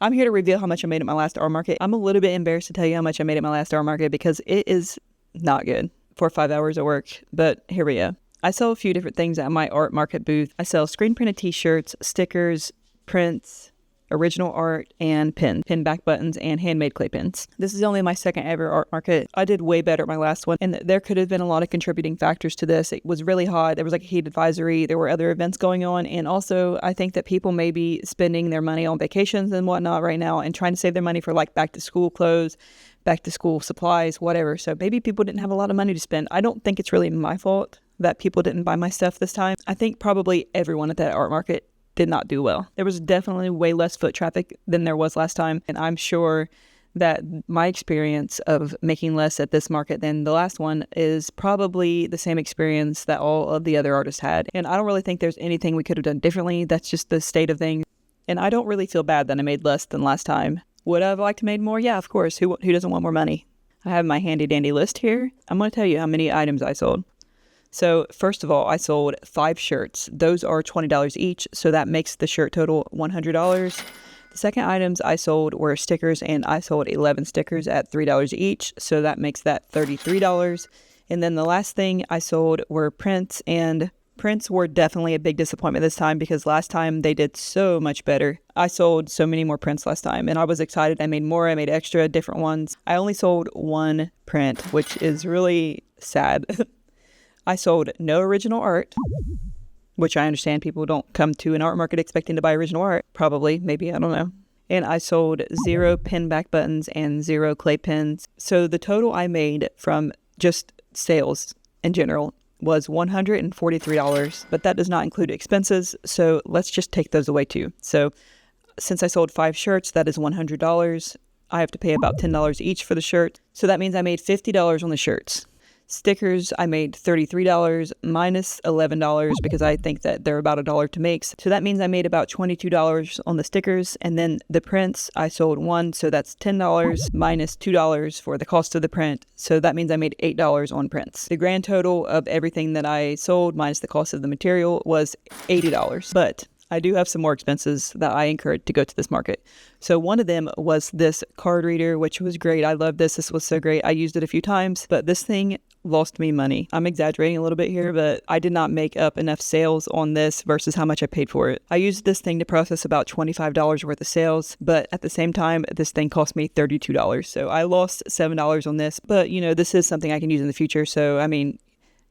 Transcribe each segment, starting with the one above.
I'm here to reveal how much I made at my last art market. I'm a little bit embarrassed to tell you how much I made at my last art market because it is not good for 5 hours of work, but here we go. I sell a few different things at my art market booth. I sell screen printed t-shirts, stickers, prints, original art, and pins, pin back buttons, and handmade clay pins. This is only my second ever art market. I did way better at my last one, and there could have been a lot of contributing factors to this. It was really hot. There was like a heat advisory. There were other events going on, and also I think that people may be spending their money on vacations and whatnot right now and trying to save their money for like back to school clothes, back to school supplies, whatever. So maybe people didn't have a lot of money to spend. I don't think it's really my fault that people didn't buy my stuff this time. I think probably everyone at that art market did not do well. There was definitely way less foot traffic than there was last time. And I'm sure that my experience of making less at this market than the last one is probably the same experience that all of the other artists had. And I don't really think there's anything we could have done differently. That's just the state of things. And I don't really feel bad that I made less than last time. Would I have liked to made more? Yeah, of course. Who doesn't want more money? I have my handy dandy list here. I'm going to tell you how many items I sold. So first of all, I sold 5 shirts. Those are $20 each, so that makes the shirt total $100. The second items I sold were stickers, and I sold 11 stickers at $3 each, so that makes that $33. And then the last thing I sold were prints, and prints were definitely a big disappointment this time because last time they did so much better. I sold so many more prints last time, and I was excited. I made more. I made extra different ones. I only sold 1 print, which is really sad. I sold no original art, which I understand people don't come to an art market expecting to buy original art. Probably, maybe, I don't know. And I sold 0 pin back buttons and 0 clay pins. So the total I made from just sales in general was $143, but that does not include expenses. So let's just take those away too. So since I sold 5 shirts, that is $100. I have to pay about $10 each for the shirt. So that means I made $50 on the shirts. Stickers, I made $33 minus $11 because I think that they're about $1 to make. So that means I made about $22 on the stickers. And then the prints, I sold 1. So that's $10 minus $2 for the cost of the print. So that means I made $8 on prints. The grand total of everything that I sold minus the cost of the material was $80. But I do have some more expenses that I incurred to go to this market. So one of them was this card reader, which was great. I love this. This was so great. I used it a few times, but this thing lost me money. I'm exaggerating a little bit here, but I did not make up enough sales on this versus how much I paid for it. I used this thing to process about $25 worth of sales, but at the same time, this thing cost me $32. So I lost $7 on this, but this is something I can use in the future. So, I mean,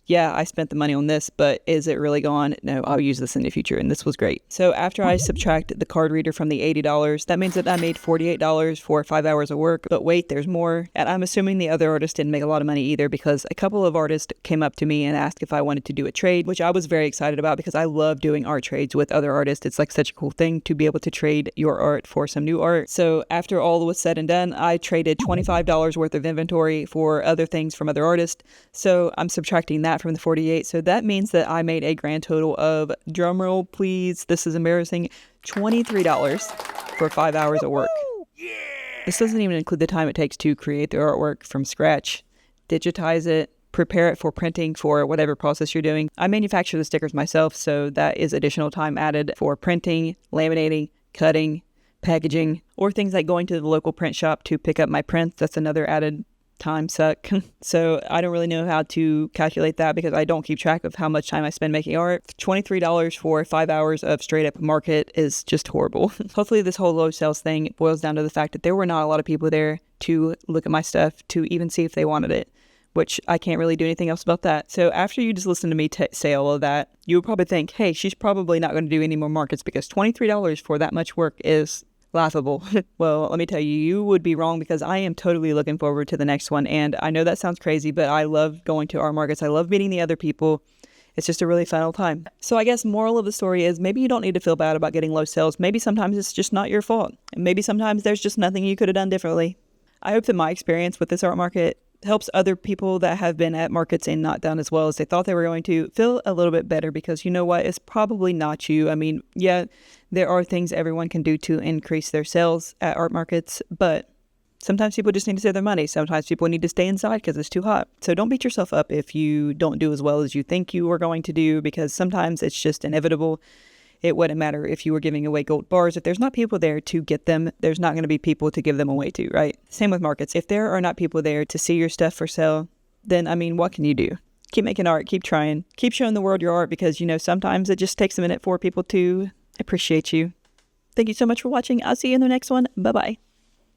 yeah, I spent the money on this, but is it really gone? No, I'll use this in the future, and this was great. So after I subtract the card reader from the $80, that means that I made $48 for 5 hours of work. But wait, there's more. And I'm assuming the other artists didn't make a lot of money either because a couple of artists came up to me and asked if I wanted to do a trade, which I was very excited about because I love doing art trades with other artists. It's like such a cool thing to be able to trade your art for some new art. So after all was said and done, I traded $25 worth of inventory for other things from other artists. So I'm subtracting that from the 48. So that means that I made a grand total of, drumroll please, this is embarrassing, $23 for 5 hours of work. This doesn't even include the time it takes to create the artwork from scratch, digitize it, prepare it for printing for whatever process you're doing. I manufacture the stickers myself, so that is additional time added for printing, laminating, cutting, packaging, or things like going to the local print shop to pick up my prints. That's another added time suck. So I don't really know how to calculate that because I don't keep track of how much time I spend making art. $23 for 5 hours of straight up market is just horrible. Hopefully this whole low sales thing boils down to the fact that there were not a lot of people there to look at my stuff to even see if they wanted it, which I can't really do anything else about that. So after you just listen to me say all of that, you would probably think, hey, she's probably not going to do any more markets because $23 for that much work is laughable. Well, let me tell you, you would be wrong because I am totally looking forward to the next one. And I know that sounds crazy, but I love going to art markets. I love meeting the other people. It's just a really fun old time. So I guess moral of the story is maybe you don't need to feel bad about getting low sales. Maybe sometimes it's just not your fault. And maybe sometimes there's just nothing you could have done differently. I hope that my experience with this art market helps other people that have been at markets and not done as well as they thought they were going to feel a little bit better because you know what? It's probably not you. I mean, yeah, there are things everyone can do to increase their sales at art markets, but sometimes people just need to save their money. Sometimes people need to stay inside because it's too hot. So don't beat yourself up if you don't do as well as you think you are going to do because sometimes it's just inevitable. It wouldn't matter if you were giving away gold bars. If there's not people there to get them, there's not going to be people to give them away to, right? Same with markets. If there are not people there to see your stuff for sale, then, I mean, what can you do? Keep making art, keep trying, keep showing the world your art, because, you know, sometimes it just takes a minute for people to appreciate you. Thank you so much for watching. I'll see you in the next one. Bye-bye.